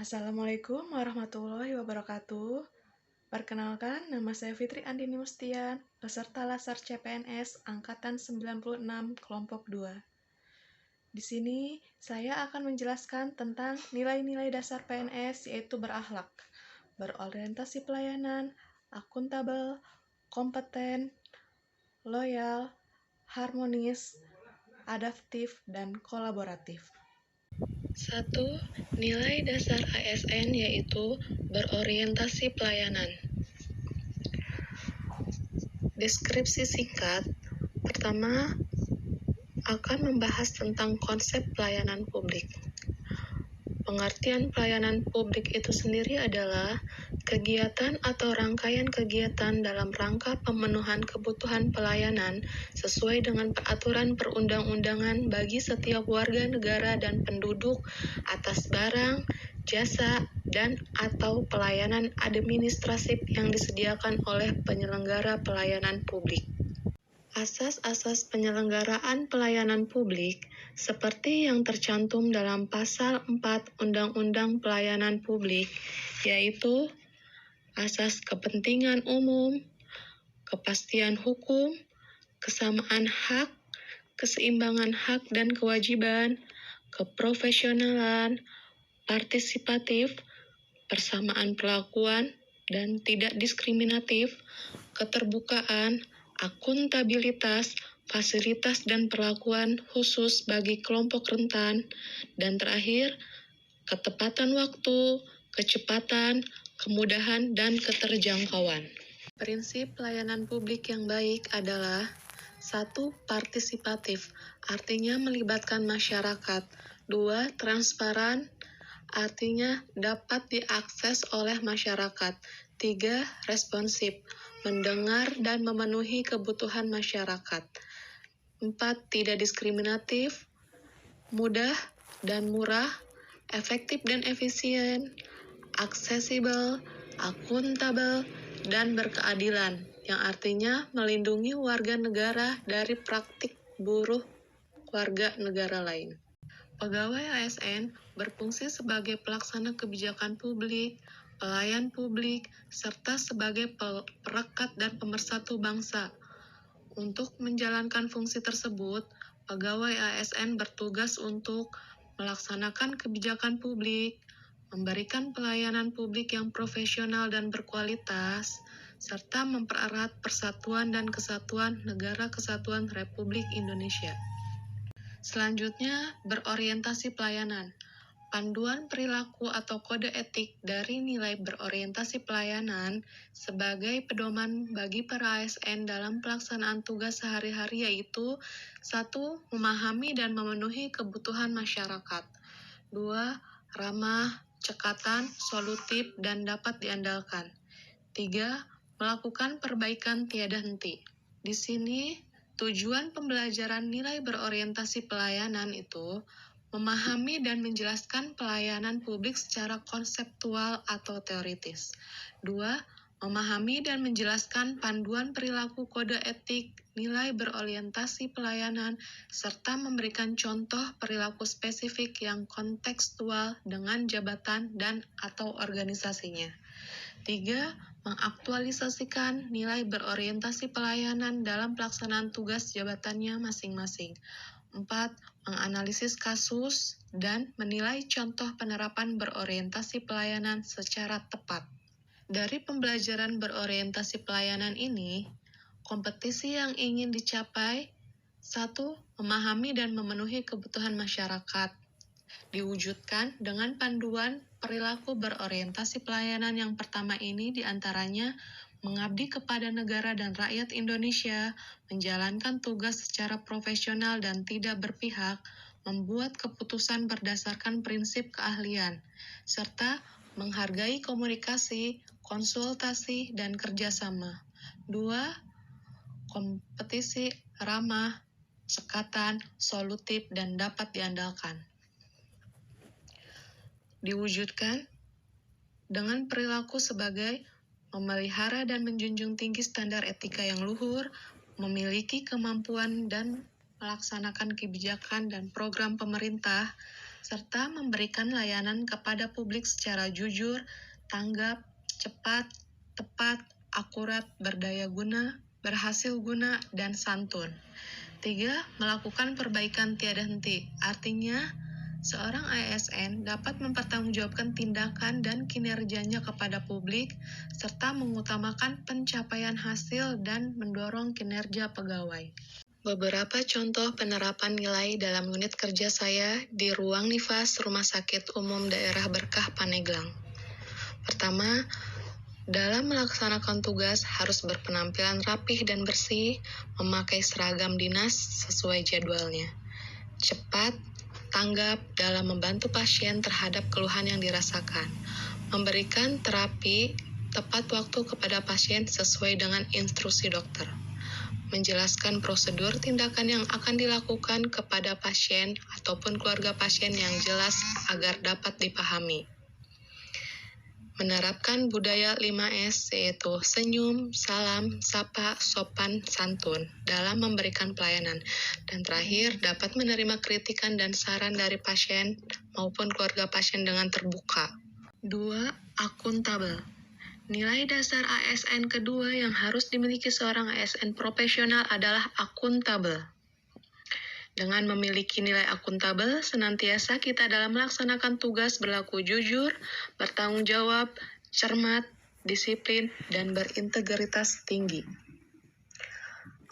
Assalamualaikum warahmatullahi wabarakatuh. Perkenalkan, nama saya Fitri Andini Mustian, peserta Lasar CPNS Angkatan 96 Kelompok 2. Di sini, saya akan menjelaskan tentang nilai-nilai dasar PNS, yaitu berakhlak, berorientasi pelayanan, akuntabel, kompeten, loyal, harmonis, adaptif, dan kolaboratif. 1. Nilai dasar ASN yaitu berorientasi pelayanan. Deskripsi singkat. Pertama, akan membahas tentang konsep pelayanan publik. Pengertian pelayanan publik itu sendiri adalah kegiatan atau rangkaian kegiatan dalam rangka pemenuhan kebutuhan pelayanan sesuai dengan peraturan perundang-undangan bagi setiap warga negara dan penduduk atas barang, jasa, dan atau pelayanan administratif yang disediakan oleh penyelenggara pelayanan publik. Asas-asas penyelenggaraan pelayanan publik seperti yang tercantum dalam Pasal 4 Undang-Undang Pelayanan Publik, yaitu asas kepentingan umum, kepastian hukum, kesamaan hak, keseimbangan hak dan kewajiban, keprofesionalan, partisipatif, persamaan perlakuan, dan tidak diskriminatif, keterbukaan, akuntabilitas, fasilitas dan perlakuan khusus bagi kelompok rentan, dan terakhir, ketepatan waktu, kecepatan, kemudahan, dan keterjangkauan. Prinsip pelayanan publik yang baik adalah 1. Partisipatif, artinya melibatkan masyarakat. 2. Transparan, artinya dapat diakses oleh masyarakat. 3. Responsif, mendengar dan memenuhi kebutuhan masyarakat. 4. Tidak diskriminatif, mudah dan murah, efektif dan efisien, aksesibel, akuntabel, dan berkeadilan, yang artinya melindungi warga negara dari praktik buruh warga negara lain. Pegawai ASN berfungsi sebagai pelaksana kebijakan publik, pelayan publik, serta sebagai perekat dan pemersatu bangsa. Untuk menjalankan fungsi tersebut, pegawai ASN bertugas untuk melaksanakan kebijakan publik, memberikan pelayanan publik yang profesional dan berkualitas, serta mempererat persatuan dan kesatuan Negara Kesatuan Republik Indonesia. Selanjutnya, berorientasi pelayanan. Panduan perilaku atau kode etik dari nilai berorientasi pelayanan sebagai pedoman bagi para ASN dalam pelaksanaan tugas sehari-hari yaitu 1. Memahami dan memenuhi kebutuhan masyarakat. 2. Ramah, cekatan, solutif, dan dapat diandalkan. 3. Melakukan perbaikan tiada henti. Di sini, tujuan pembelajaran nilai berorientasi pelayanan itu memahami dan menjelaskan pelayanan publik secara konseptual atau teoritis. 2. Memahami dan menjelaskan panduan perilaku kode etik, nilai berorientasi pelayanan, serta memberikan contoh perilaku spesifik yang kontekstual dengan jabatan dan atau organisasinya. 3. Mengaktualisasikan nilai berorientasi pelayanan dalam pelaksanaan tugas jabatannya masing-masing. 4. Menganalisis kasus dan menilai contoh penerapan berorientasi pelayanan secara tepat. Dari pembelajaran berorientasi pelayanan ini, kompetisi yang ingin dicapai 1. Memahami dan memenuhi kebutuhan masyarakat. Diwujudkan dengan panduan perilaku berorientasi pelayanan yang pertama ini diantaranya mengabdi kepada negara dan rakyat Indonesia, menjalankan tugas secara profesional dan tidak berpihak, membuat keputusan berdasarkan prinsip keahlian, serta menghargai komunikasi, konsultasi, dan kerjasama. 2. Kompetisi ramah, cekatan, solutif, dan dapat diandalkan. Diwujudkan dengan perilaku sebagai memelihara dan menjunjung tinggi standar etika yang luhur, memiliki kemampuan dan melaksanakan kebijakan dan program pemerintah, serta memberikan layanan kepada publik secara jujur, tanggap, cepat, tepat, akurat, berdaya guna, berhasil guna, dan santun. 3. Melakukan perbaikan tiada henti. Artinya, seorang ASN dapat mempertanggungjawabkan tindakan dan kinerjanya kepada publik, serta mengutamakan pencapaian hasil dan mendorong kinerja pegawai. Beberapa contoh penerapan nilai dalam unit kerja saya di ruang nifas Rumah Sakit Umum Daerah Berkah Pandeglang. Pertama, dalam melaksanakan tugas harus berpenampilan rapih dan bersih, memakai seragam dinas sesuai jadwalnya. Cepat, tanggap dalam membantu pasien terhadap keluhan yang dirasakan. Memberikan terapi tepat waktu kepada pasien sesuai dengan instruksi dokter. Menjelaskan prosedur tindakan yang akan dilakukan kepada pasien ataupun keluarga pasien yang jelas agar dapat dipahami. Menerapkan budaya 5S, yaitu senyum, salam, sapa, sopan, santun dalam memberikan pelayanan. Dan terakhir, dapat menerima kritikan dan saran dari pasien maupun keluarga pasien dengan terbuka. 2. Akuntabel. Nilai dasar ASN kedua yang harus dimiliki seorang ASN profesional adalah akuntabel. Dengan memiliki nilai akuntabel, senantiasa kita dalam melaksanakan tugas berlaku jujur, bertanggung jawab, cermat, disiplin, dan berintegritas tinggi.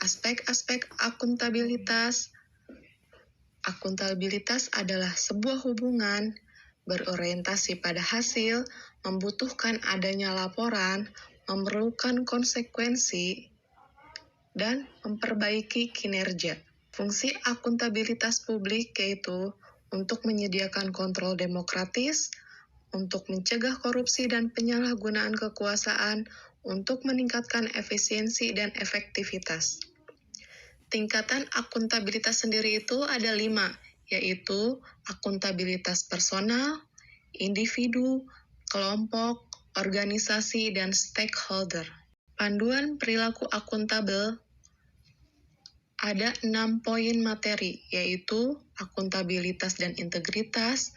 Aspek-aspek akuntabilitas. Akuntabilitas adalah sebuah hubungan berorientasi pada hasil, membutuhkan adanya laporan, memerlukan konsekuensi, dan memperbaiki kinerja. Fungsi akuntabilitas publik yaitu untuk menyediakan kontrol demokratis, untuk mencegah korupsi dan penyalahgunaan kekuasaan, untuk meningkatkan efisiensi dan efektivitas. Tingkatan akuntabilitas sendiri itu ada 5, yaitu akuntabilitas personal, individu, kelompok, organisasi, dan stakeholder. Panduan perilaku akuntabel ada 6 poin materi, yaitu akuntabilitas dan integritas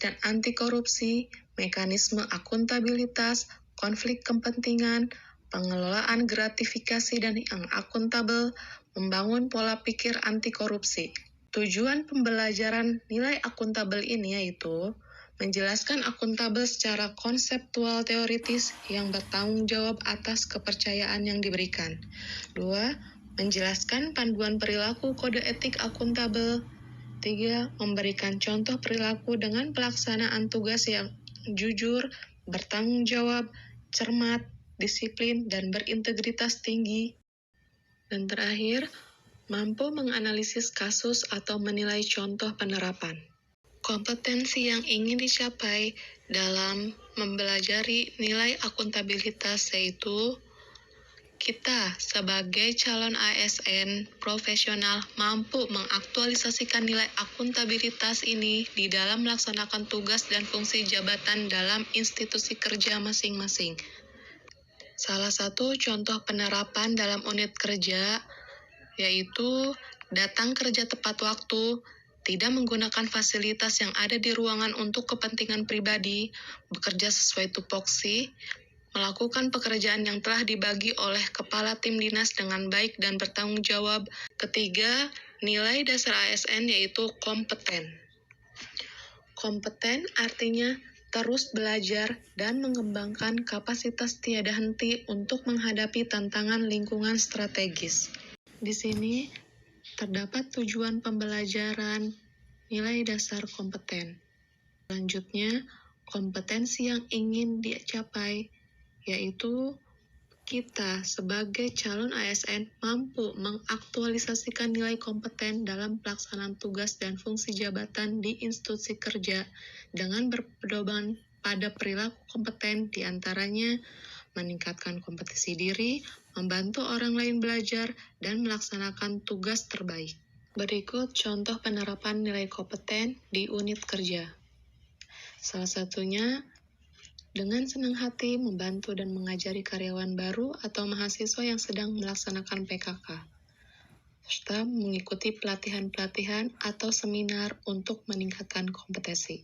dan anti korupsi, mekanisme akuntabilitas, konflik kepentingan, pengelolaan gratifikasi dan yang akuntabel, membangun pola pikir anti korupsi. Tujuan pembelajaran nilai akuntabel ini yaitu menjelaskan akuntabel secara konseptual teoritis yang bertanggung jawab atas kepercayaan yang diberikan. 2. Menjelaskan panduan perilaku kode etik akuntabel. 3. Memberikan contoh perilaku dengan pelaksanaan tugas yang jujur, bertanggung jawab, cermat, disiplin, dan berintegritas tinggi. Dan terakhir, mampu menganalisis kasus atau menilai contoh penerapan. Kompetensi yang ingin dicapai dalam mempelajari nilai akuntabilitas yaitu kita sebagai calon ASN profesional mampu mengaktualisasikan nilai akuntabilitas ini di dalam melaksanakan tugas dan fungsi jabatan dalam institusi kerja masing-masing. Salah satu contoh penerapan dalam unit kerja yaitu datang kerja tepat waktu, tidak menggunakan fasilitas yang ada di ruangan untuk kepentingan pribadi, bekerja sesuai tupoksi, melakukan pekerjaan yang telah dibagi oleh kepala tim dinas dengan baik dan bertanggung jawab. Ketiga, nilai dasar ASN yaitu kompeten. Kompeten artinya terus belajar dan mengembangkan kapasitas tiada henti untuk menghadapi tantangan lingkungan strategis. Di sini terdapat tujuan pembelajaran nilai dasar kompeten. Selanjutnya, kompetensi yang ingin dicapai yaitu kita sebagai calon ASN mampu mengaktualisasikan nilai kompeten dalam pelaksanaan tugas dan fungsi jabatan di institusi kerja dengan berpedoman pada perilaku kompeten, diantaranya meningkatkan kompetensi diri, membantu orang lain belajar, dan melaksanakan tugas terbaik. Berikut contoh penerapan nilai kompeten di unit kerja. Salah satunya, dengan senang hati membantu dan mengajari karyawan baru atau mahasiswa yang sedang melaksanakan PKK. serta mengikuti pelatihan-pelatihan atau seminar untuk meningkatkan kompetensi.